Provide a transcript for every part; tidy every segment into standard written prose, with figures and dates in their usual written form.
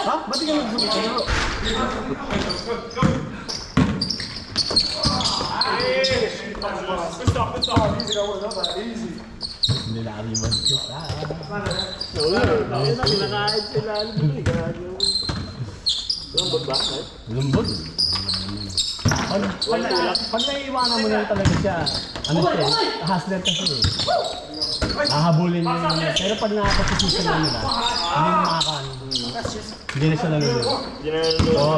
Ha? Ba't di ka nag-zoom? Nilari mo kita. Ayun na, pinakain sila. Lambot ba? Lumbot. Pag naiiwanan mo na talaga siya, ano siya, hustler kasi eh. Hahabulin mo yun. Pero pag nakakapasisa na nila, hindi na makakaano. Hindi na siya nalulog. Oo,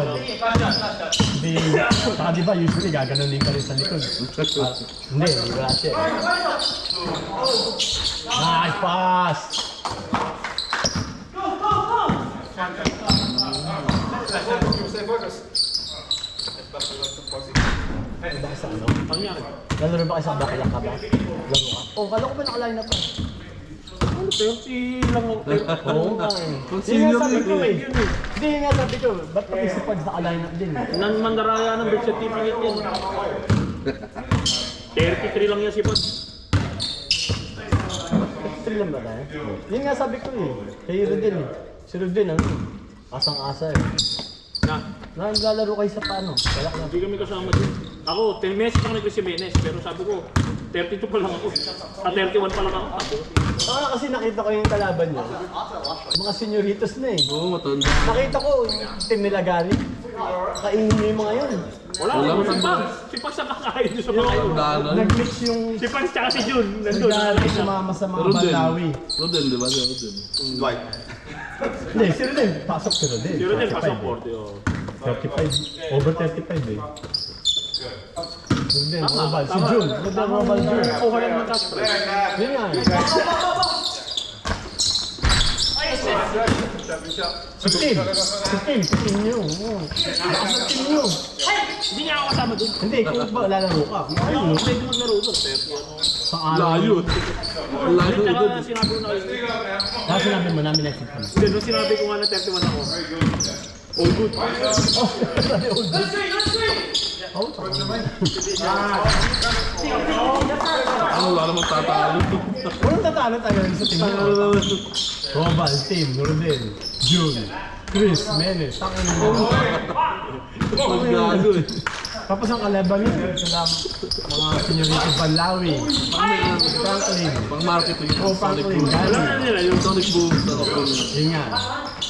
hindi. Saka diba, usually gaganunin ka rin sa likod. Hindi, wala siya eh. Nice pass! Bakit sa ano? Ano yan? Lalaro ba kayo sa bakalak ka ba? Laro ka? Oo, kala ko ba nakaline up ka? Ano, 30 lang ako. Oo nga eh. Yun nga sabi ko eh. Hindi nga sabi ko, ba't pati si Pods nakaline up din? Nang mandaraya ng birth certificate yan. 33 lang yan si Pod. 3 lang ba tayo? Yun nga sabi ko eh. Kay Rodin eh. Si Rodin ano? Asang-asa eh. Na, Naglalaro kayo sa paano? Wala ka na. hindi kami kasama din. Ako, 10 meses ako nag-Chris Jimenez, pero sabi ko, 32 pa lang ako. 31 pa lang ako. Kasi nakita ko yung kalaban niyo. Mga senioritos na eh. Oo, matanda. Nakita ko yung team nila galing. Kainin niyo yung mga yun. Wala, si Pans. Si Pans ang kakain doon sa mga yun. Nag-mix yung... Si Pans tsaka si Jun, nandun. Nag-galing sumama sa mga Rodel. Bandawi. Rodel, di ba? Rodel. Hindi, si Rodel. Pasok si Rodel. Si Rodel, 35 pasok eh. 40. Oh. 35. Over 35 eh. Rodel, mabal. Si tama. Jun. Rodel, mabal Jun. Kuha lang ng cash prize. Yun nga eh. Si Tim nyo. Lakas ng team nyo. Hindi niya ako kasama doon. Hindi, kung ba lalaro ka. Ayun, pwede maglaro doon. 30 ano. Sa araw. Layo. Layo Tsaka doon. sinabi ko na kayo. Kaya sinabi mo namin next week ka na. Hindi, nung sinabi ko nga na 31 ako. All good. Oh, taka naman. Ano, wala namang tatalo. Walang tatalo tayo sa team nyo. Robal, Tim, Rodel, Jun, Chris, Menes, takin mo. Paggago eh. Tapos ang kalaban nyo, sila mga senyorito Banlawi, Franklin, Pang marketing. o Franklin, Alam na Gary. nila yung... Sonic Boom. Yun nga.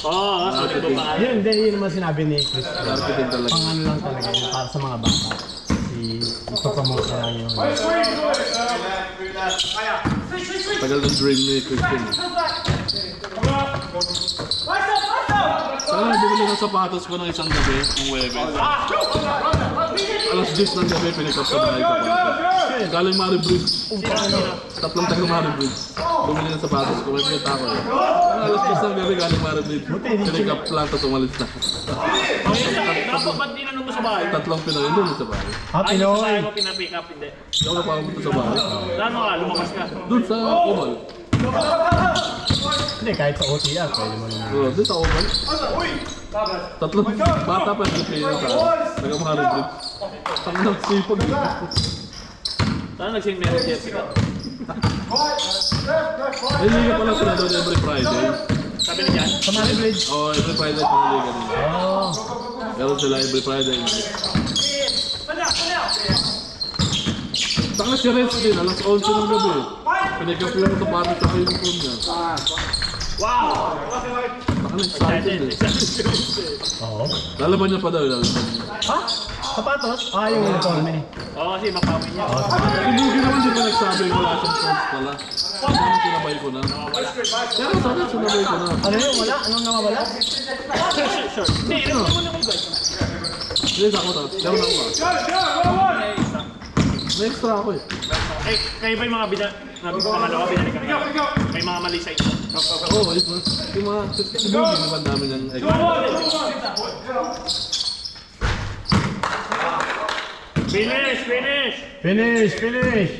Oo, sabi ko pa. Yun, yun naman sinabi ni Chris. Marketing talaga. Pang ano lang talaga yun, para sa mga bata. Ipapromote na lang yun. Tagal ng dream ni Christian. Sana bumili ng sapatos ko ng isang gabi, ng Webes. Alas 10 ng gabi, pinikap sa bahay ko pa. Galing Maribridge. Tatlong tayo Maribridge. Bumili ng sapatos ko, may pinita ko eh. Alas 10 ng gabi, galing Maribridge. Pinikap lang, tapos umalis na. Ba't di na mo sa bahay? Tatlong Pinoy doon sa bahay. Ah, Ay, sa bahay Pinoy! mo pinapick up, hindi. Hindi ako napapunta sa bahay. Lano ka, lumakas ka. Doon sa Oval. Hindi, kahit sa OTR, pwede mo naman. Doon sa Oval. Tatlong bata pa yung Pilipino sa taga Maribridge. Tangang sipag. Sana nag-send message ka. May liga pala sila doon every Friday. Sabi na dyan. Sa Money Bridge? Oh, every Friday pang liga nila. Oo. Meron sila every Friday. Tanga si Reds din, alas 11 ng gabi. Pinikap lang sa party sa uniform niya. Wow! Tanga excited eh. Oo. Lalaban niya pa daw, lalaban niya. Ha? Sapatos? Ah, yung uniforme. Oo, kasi makawin niya. Ibugi naman di ba nagsabi wala siyang chance pala. Ano sinabay ko na? Pero sana sinabay ko na. Ano yun? Wala? Anong nawawala? Sure. Hindi, ilan mo na ko guys. Hindi, ako na. Meron ako ah. May extra ako eh. Kayo ba yung mga pangalawa binalikan niya? May mga mali sa inyo. Oo, yung mga sibugi naman namin ng extra. Finish! Finish! Finish! Finish!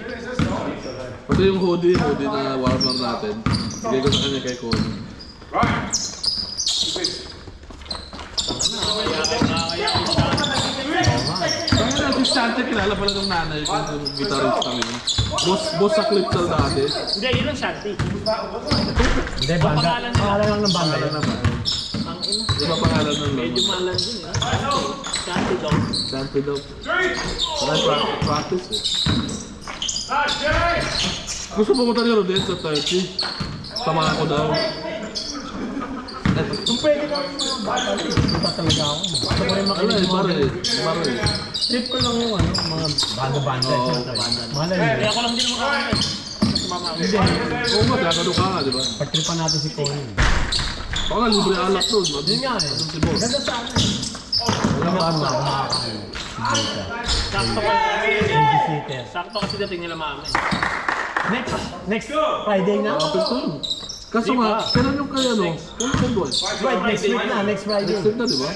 Pati yung hoodie na warmer natin. Bigay ko sa kanya kay Cole. Kaya na, si Sante kilala pala ng nanay ko, yung guitarist kami. Boss sa Clipsal dati. Hindi, yun ang Shanti. Hindi, banda. Pangalan nila. Pangalan lang ng banda Kaya yun. naman. Ang ina. Di ba pangalan ng Medyo laro? malan din eh. Shanty daw. Shanty daw. Parang practice eh. Gusto pumunta ni Rodel sa 30. Samahan ko daw. Kung pwede ka yung bata, punta talaga ako. Gusto ko rin Ano makinig eh, yung pare. mga... Pare. Trip ko lang yung ano, mga banda-banda. Oo, Malay Kaya mo. ako lang din makakain. Sumama ako. Hindi, Oo nga, gagano ka nga, di ba? pagtripan natin si Connie. Baka nga, libre alak doon. Yun nga eh. Doon si boss. Ganda sa akin eh. Wala nga ako makakain. Sigurita. Sakto kasi. Babysitter. Sakto kasi dating nila mami. Next Friday na. Kapit to yun. Kaso Di nga, ba? kailan yung kaya no? Kailan kayo doon? Right, next week na. Next Friday. Next week na, di ba?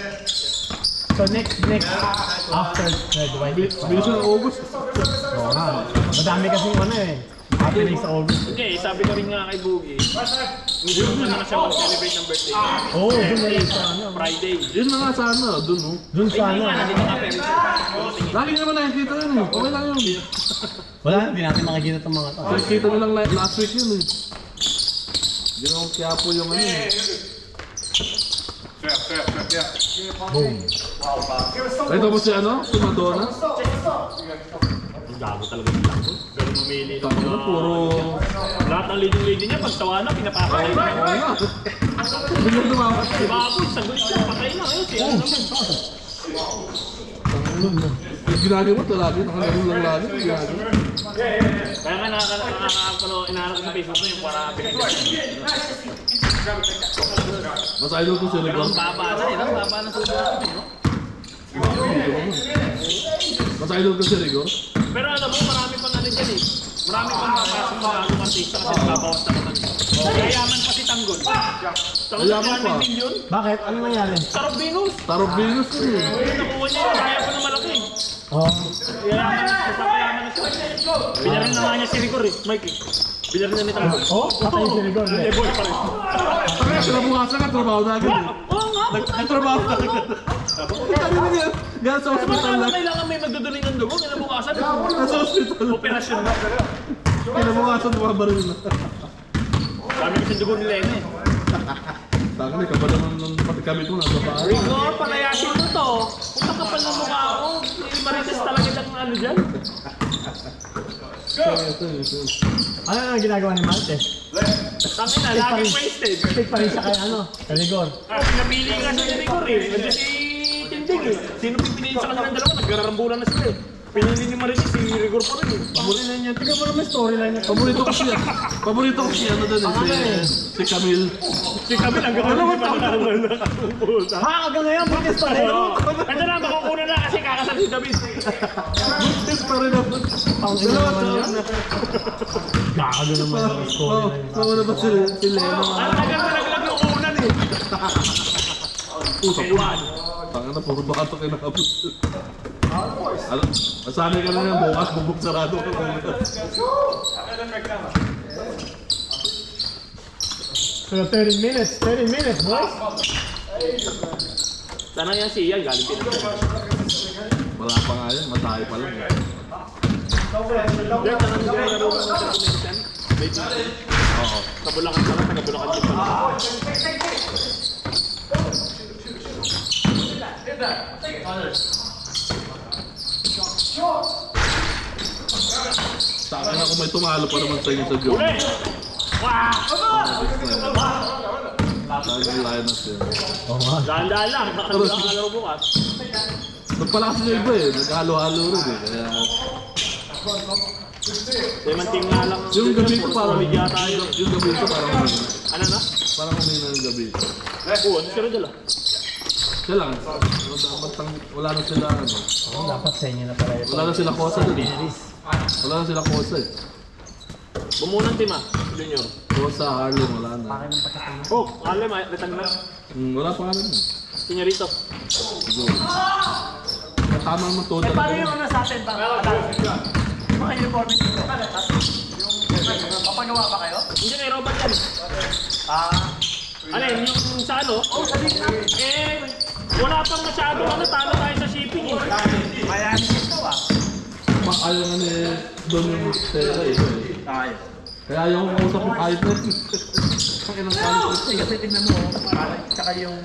So next after third White Week. Bilis na August. Oo nga. Madami kasi ano eh. Happening sa August. Hindi, sabi ko rin nga kay Boogie. Medyo na siya mag-celebrate ng birthday. Oo, doon na yun sa ano. Friday. Yun na nga sana, doon no? Doon sa Hindi ano. nga, nandito nga pero Lagi naman nakikita yun eh. Okay lang yun. Wala, hindi natin makikita itong mga to. Nakikita na lang last week yun eh. Hindi naman kaya po yung ano eh. Boom. Ito mo si ano? Si Madonna? ang gago talaga ng lakbo. Pero mamili ng Tangina, puro... lahat ng leading niya, pag tawa na, pinapakatay na. Oo nga. Biglang tumawa. Si Baboy, sagot siya, patay na ngayon. Siya naman. Yung ginagawa ito lagi. Nakalaro lang lagi. Yung ginagawa. Kaya nga inahanap ko sa Facebook mo yung para pinag-gawa. Mas idol ko si Rigon. Ang baba na eh, ang baba na sa natin, no? Mas idol ko si Rigon. Pero alam mo, marami pang ano dyan eh. Marami pang makasong mga bagong artista kasi nababawas na naman. Kayaman pa si Tanggol. Kayaman pa. Million. Bakit? Ano nangyari? Sarap Venus. Tarot Venus yun eh. Nakuha niya yung kaya pa na malaki. Oh. Kayaman na siya. Binarin na nga niya si Rigor eh, Mike eh. Binarin na ni Tanggol. Oh, patay si Rigor. Eh, boy pa rin. Parang kinabukasan ka, trabaho na agad eh. Oo nga. Nagtrabaho na agad. Kanina niya, gano'n sa hospital Kailangan lang. kailangan may magduduling ng dugo. Kinabukasan. Nasa hospital. Operasyon na. Kinabukasan, bumabaril na. Dami kasi dugo ni Lene eh. Taka na, kapal naman ng pati kami ito, nasa paa. Rigor, palayasin mo to. Kung nakapal ng mukha ako, marites talaga ng ano dyan. Ito. Ano ang ginagawa ni Martes? Tangin na, laging wasted. Stick pa rin siya kay ano, kay Rigor. Pinamili nga siya ni Rigor eh. Nandiyan si Tindig eh. Sino pipiliin sa kanilang dalawa? Nagkararambulan na sila eh. Pinili ni Marites si Rigor pa rin eh. Paborito na niya. Tignan mo naman storyline niya. Paborito ko siya, ano doon eh, si Camille. Si Camille hanggang ano ba naman nakakaputa. Ha, hanggang ngayon, buntis pa rin. Ito na, makukuna na kasi kakasal si David. Buntis pa rin ako. Ang ina naman yun. Gago naman yung storyline. Ano ba si Leno? Ang tagal na naglag yung unan eh. Usap. Tanga na, puro baka ito kinakapos. Ano? Masanay ka na yan, bukas bubuk sarado ka. So 30 minutes, boys. Sana yan si Ian, galing Pilipinas. Wala pa nga yan, matayo pa lang. Diyan, tanong ko yung laro ng Intercontinental. Oo. Sa Bulacan pala, taga Bulacan din pala. Sa akin ako may tumalo pa naman sa inyo sa joke. Uli! Wah! Dahil yung Linus yun. Oo nga. Dahan-dahan lang, baka hindi ka kalaro bukas. Nagpalakas yung iba eh, naghalo-halo rin eh. Kaya Semanting nga lang. yung gabi ko parang Media tayo. yung gabi ko parang humina. Ano na? Parang humina yung gabi. Oo, ano sila dala? Siya lang, wala na sila ano. Oo, dapat sa inyo na pala ito. Wala na sila kosa dun eh. Wala na sila kosa eh. Bumunang team ah, Junior. Kosa, Harlem, wala na. Oh, alam, retang na. Wala pa nga rin eh. Senyorito. Siguro. Tama naman to. Paano yung ano sa atin? Mga uniform dito. Yung papagawa ba kayo? Hindi na robot yan. Ano yun, yung sa ano? Oh, eh, wala pang masyado ano, talo tayo sa shipping eh. Mayami dito ah. Ayaw nga ni Don yung pera eh. Tayo. Kaya ayaw ko kausap yung kahit na. Kaya ng kahit na. Kasi tignan mo, tsaka yung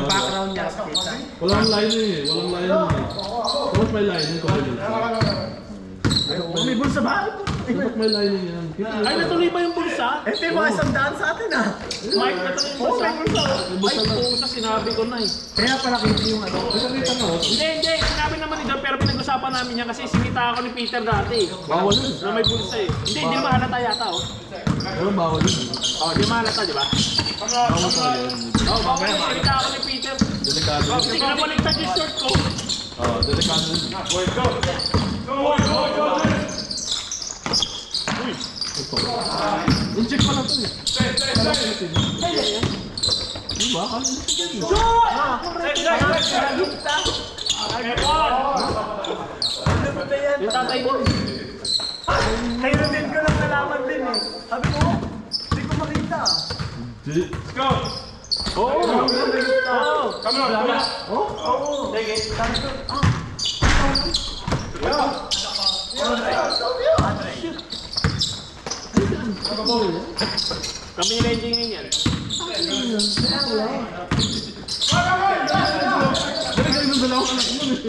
background niya sa kita. Walang line eh. Walang line eh. Dapat may line eh. May bulsa ba? Dapat may line yan. Ay, natuloy ba yung bulsa? Ito yung mga isang daan sa atin ah. Mike, natuloy yung bulsa. Ay, bulsa, sinabi ko na eh. Kaya pala kita yung ano. Nakita mo. Hindi, sinabi naman ni John, pero pinag-usapan namin yan kasi sinita ako ni Peter dati. Bawal yun. Na may bulsa eh. Hindi mahalata yata oh. Pero bawal yun. Oh, di mahalata, di ba? Bawal tayo yun. Oh, bawal yun, sinita ako ni Peter. Delikado yun. Hindi ko nabaligtad yung short ko. Oo, delikado yun. In-check pa lang ito eh. Diba? Yung tatay mo. Kayo din ko lang nalaman din eh. Sabi ko, hindi ko makita. Di. Oo. Sige, sabi ko, Kami nila yung dingin yan. Dali kayo ng dalawang anak mo eh.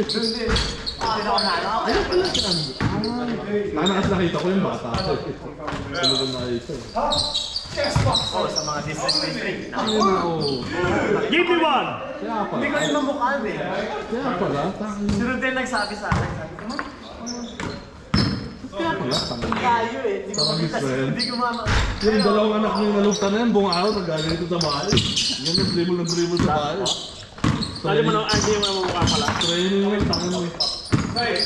Ayun pala siya. Nanakas nakita ko yung bata. Sino na ito eh. oh, sa mga district. Ayun na oh. Give me one! Kaya pala. Hindi ko rin mamukhaan eh. Kaya pala. Tangin. Si Rodel nagsabi sa akin. Sabi ko, Kaya pala. Tangin. tayo eh. Hindi ko Sarang makita. Israel. Hindi ko mama. Yung dalawang anak niyo nalugtan na yan, buong araw nagaganito sa bahay. Yan yung dribble sa bahay. Sabi mo na, hindi mo na mamukha pala. Training yun, tangin mo. Hey,